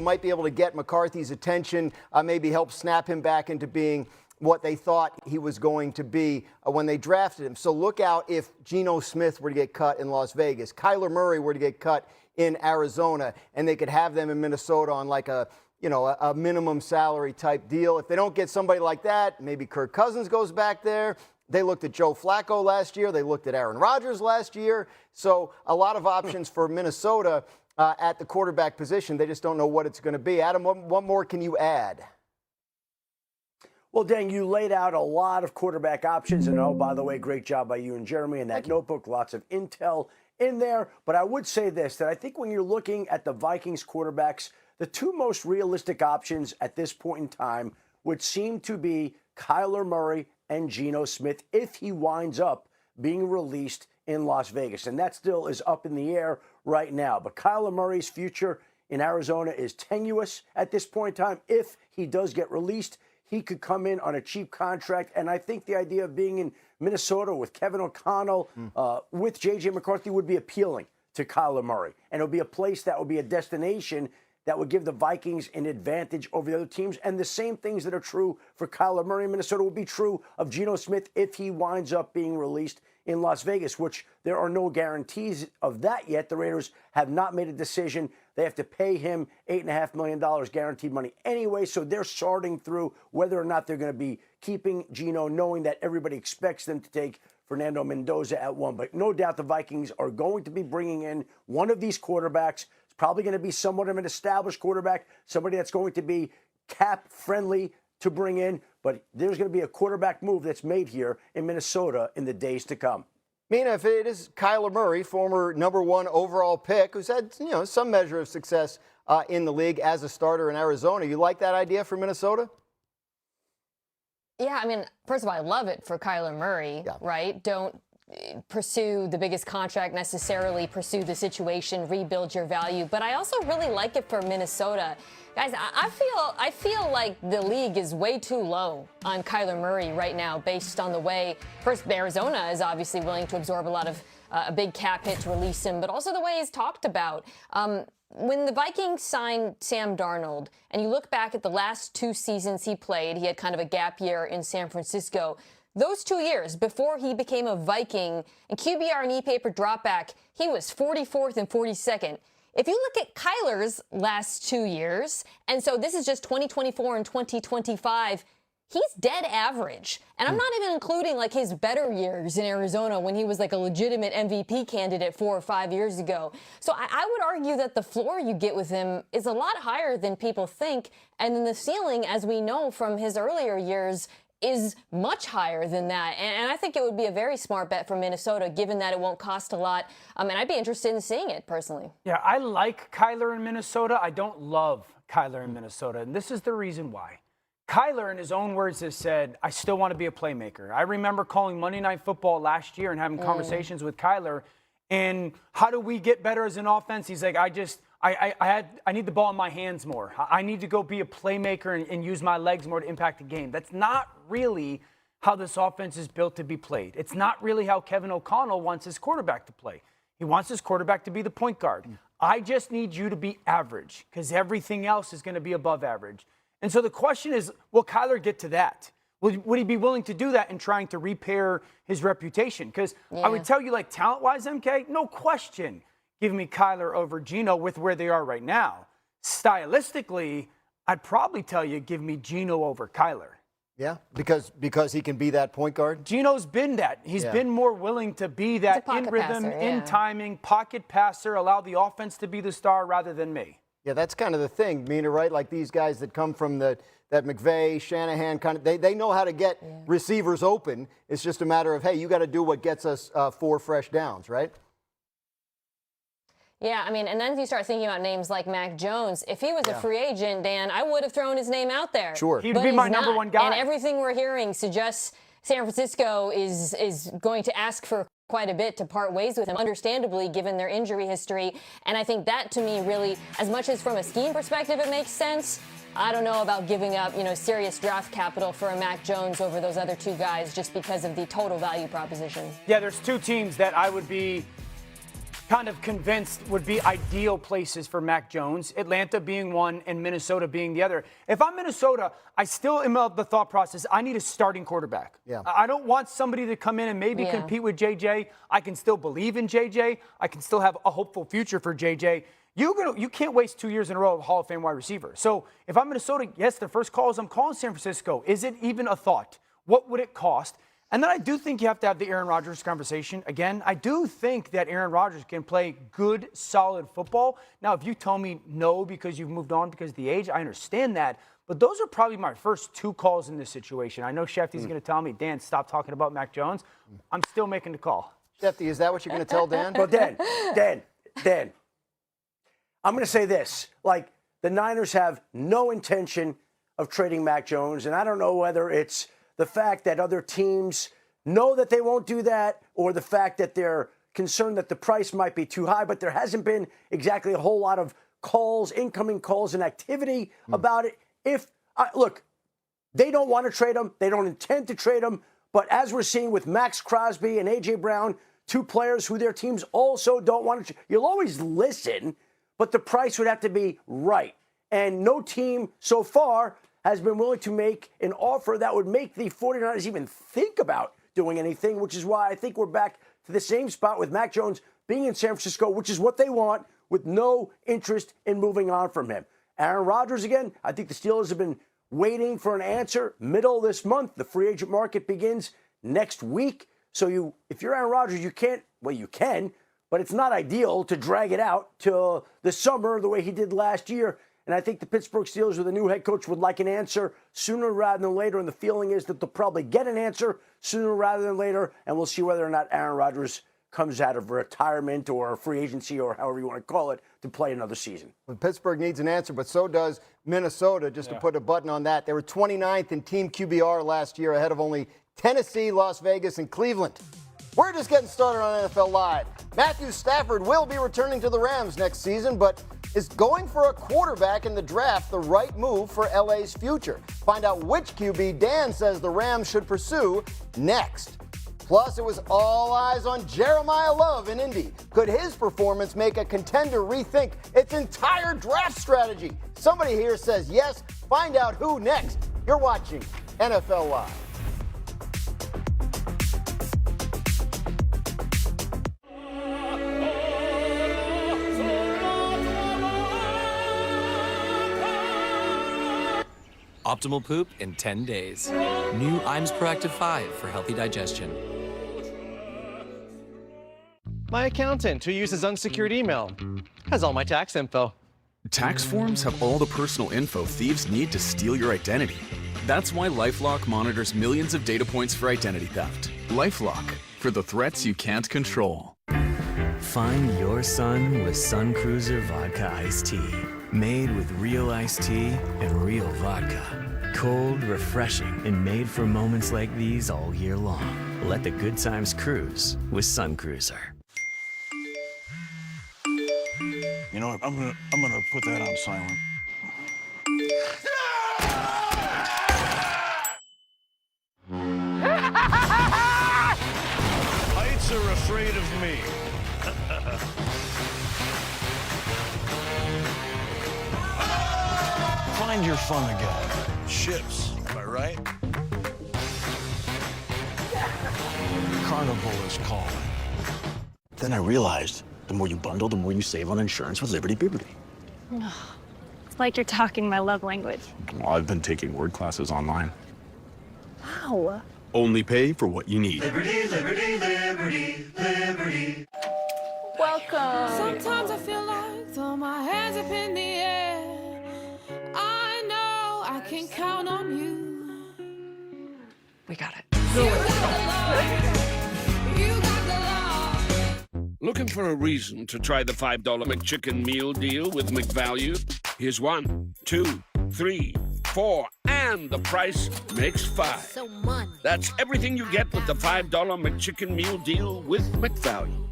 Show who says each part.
Speaker 1: might be able to get McCarthy's attention, maybe help snap him back into being what they thought he was going to be when they drafted him. So look out if Geno Smith were to get cut in Las Vegas, Kyler Murray were to get cut in Arizona, and they could have them in Minnesota on like a minimum salary type deal. If they don't get somebody like that, maybe Kirk Cousins goes back there. They looked at Joe Flacco last year. They looked at Aaron Rodgers last year. So a lot of options for Minnesota at the quarterback position. They just don't know what it's going to be. Adam, what more can you add?
Speaker 2: Well, Dan, you laid out a lot of quarterback options. And, oh, by the way, great job by you and Jeremy in that notebook. Lots of intel in there. But I would say this, that I think when you're looking at the Vikings quarterbacks, the two most realistic options at this point in time would seem to be Kyler Murray and Geno Smith if he winds up being released in Las Vegas. And that still is up in the air right now. But Kyler Murray's future in Arizona is tenuous at this point in time. If he does get released, he could come in on a cheap contract. And I think the idea of being in Minnesota with Kevin O'Connell, with J.J. McCarthy would be appealing to Kyler Murray. And it would be a place that would be a destination that would give the Vikings an advantage over the other teams. And the same things that are true for Kyler Murray in Minnesota would be true of Geno Smith if he winds up being released in Las Vegas, which there are no guarantees of that yet. The Raiders have not made a decision. They have to pay him $8.5 million guaranteed money anyway, so they're sorting through whether or not they're going to be keeping Geno, knowing that everybody expects them to take Fernando Mendoza at 1. But no doubt the Vikings are going to be bringing in one of these quarterbacks. It's probably going to be somewhat of an established quarterback, somebody that's going to be cap-friendly to bring in. But there's going to be a quarterback move that's made here in Minnesota in the days to come.
Speaker 1: Mina, if it is Kyler Murray, former #1 overall pick, who's had some measure of success in the league as a starter in Arizona, you like that idea for Minnesota?
Speaker 3: Yeah, I mean, first of all, I love it for Kyler Murray, right? Don't pursue the biggest contract necessarily, pursue the situation, rebuild your value. But I also really like it for Minnesota. Guys, I feel like the league is way too low on Kyler Murray right now based on the way, first, Arizona is obviously willing to absorb a lot of a big cap hit to release him, but also the way he's talked about. When the Vikings signed Sam Darnold, and you look back at the last 2 seasons he played, he had kind of a gap year in San Francisco. Those 2 years before he became a Viking, in QBR and e-paper dropback, he was 44th and 42nd. If you look at Kyler's last 2 years, and so this is just 2024 and 2025, he's dead average. And I'm not even including like his better years in Arizona when he was like a legitimate MVP candidate 4 or 5 years ago. So I would argue that the floor you get with him is a lot higher than people think. And then the ceiling, as we know from his earlier years, is much higher than that. And I think it would be a very smart bet for Minnesota, given that it won't cost a lot. And I'd be interested in seeing it personally.
Speaker 4: Yeah, I like Kyler in Minnesota. I don't love Kyler in Minnesota. And this is the reason why. Kyler, in his own words, has said, I still want to be a playmaker. I remember calling Monday Night Football last year and having conversations with Kyler. And how do we get better as an offense? He's like, I need the ball in my hands more. I need to go be a playmaker and use my legs more to impact the game. That's not really how this offense is built to be played. It's not really how Kevin O'Connell wants his quarterback to play. He wants his quarterback to be the point guard. I just need you to be average because everything else is going to be above average. And so the question is, will Kyler get to that? Would he be willing to do that in trying to repair his reputation? Because I would tell you, like, talent-wise, MK, no question, give me Kyler over Geno with where they are right now. Stylistically, I'd probably tell you, give me Geno over Kyler.
Speaker 1: Yeah, because he can be that point guard?
Speaker 4: Geno's been that. He's been more willing to be that in rhythm, in timing, pocket passer, allow the offense to be the star rather than me.
Speaker 1: Yeah, that's kind of the thing, Mina, right? Like these guys that come from that McVay, Shanahan kind of, they know how to get receivers open. It's just a matter of, hey, you got to do what gets us 4 fresh downs, right?
Speaker 3: Yeah, I mean, and then if you start thinking about names like Mac Jones, if he was a free agent, Dan, I would have thrown his name out there.
Speaker 1: Sure.
Speaker 4: He'd be my number 1 guy.
Speaker 3: And everything we're hearing suggests San Francisco is going to ask for quite a bit to part ways with him, understandably, given their injury history. And I think that, to me, really, as much as from a scheme perspective it makes sense, I don't know about giving up, serious draft capital for a Mac Jones over those other 2 guys just because of the total value proposition.
Speaker 4: Yeah, there's 2 teams that I would be kind of convinced would be ideal places for Mac Jones, Atlanta being one and Minnesota being the other. If I'm Minnesota, I still am of the thought process, I need a starting quarterback.
Speaker 1: Yeah.
Speaker 4: I don't want somebody to come in and maybe compete with JJ. I can still believe in JJ. I can still have a hopeful future for JJ. You can't waste 2 years in a row of Hall of Fame wide receiver. So if I'm Minnesota, yes, the first call is I'm calling San Francisco. Is it even a thought? What would it cost? And then I do think you have to have the Aaron Rodgers conversation. Again, I do think that Aaron Rodgers can play good, solid football. Now, if you tell me no because you've moved on because of the age, I understand that. But those are probably my first two calls in this situation. I know Schefter's going to tell me, Dan, stop talking about Mac Jones. I'm still making the call.
Speaker 1: Shefty, is that what you're going to tell Dan?
Speaker 2: Well, Dan, I'm going to say this. Like, the Niners have no intention of trading Mac Jones, and I don't know whether it's the fact that other teams know that they won't do that, or the fact that they're concerned that the price might be too high, but there hasn't been exactly a whole lot of calls, incoming calls and activity about it. Look, they don't want to trade him. They don't intend to trade him. But as we're seeing with Max Crosby and A.J. Brown, two players who their teams also don't want to, you'll always listen, but the price would have to be right. And no team so far has been willing to make an offer that would make the 49ers even think about doing anything, which is why I think we're back to the same spot with Mac Jones being in San Francisco, which is what they want, with no interest in moving on from him. Aaron Rodgers, again, I think the Steelers have been waiting for an answer middle of this month. The free agent market begins next week. So if you're Aaron Rodgers, you can, but it's not ideal to drag it out till the summer the way he did last year. And I think the Pittsburgh Steelers with a new head coach would like an answer sooner rather than later. And the feeling is that they'll probably get an answer sooner rather than later. And we'll see whether or not Aaron Rodgers comes out of retirement or free agency or however you want to call it to play another season.
Speaker 1: Well, Pittsburgh needs an answer, but so does Minnesota, just to put a button on that. They were 29th in team QBR last year, ahead of only Tennessee, Las Vegas, and Cleveland. We're just getting started on NFL Live. Matthew Stafford will be returning to the Rams next season, but is going for a quarterback in the draft the right move for LA's future? Find out which QB Dan says the Rams should pursue next. Plus, it was all eyes on Jeremiah Love in Indy. Could his performance make a contender rethink its entire draft strategy? Somebody here says yes. Find out who next. You're watching NFL Live.
Speaker 5: Optimal poop in 10 days. New IAMS Proactive 5 for healthy digestion.
Speaker 6: My accountant, who uses unsecured email, has all my tax info.
Speaker 7: Tax forms have all the personal info thieves need to steal your identity. That's why LifeLock monitors millions of data points for identity theft. LifeLock, for the threats you can't control.
Speaker 8: Find your sun with Sun Cruiser Vodka Iced Tea. Made with real iced tea and real vodka. Cold, refreshing, and made for moments like these all year long. Let the good times cruise with Sun Cruiser.
Speaker 9: You know what? I'm gonna put that on silent. Heights are afraid of me. Find your fun again. Ships, am I right? Carnival is calling. Then I realized the more you bundle, the more you save on insurance with Liberty Bibberty.
Speaker 10: It's like you're talking my love language.
Speaker 7: Well, I've been taking word classes online.
Speaker 10: Wow.
Speaker 7: Only pay for what you need.
Speaker 11: Liberty, liberty, liberty, liberty.
Speaker 3: Welcome.
Speaker 11: Sometimes I feel like throw my hands up in the air. I know I can count on you.
Speaker 3: We got it.
Speaker 12: Looking for a reason to try the $5 McChicken meal deal with McValue? Here's 1, 2, 3, 4, and the price makes 5.
Speaker 11: So money.
Speaker 12: That's everything you get with the $5 McChicken meal deal with McValue.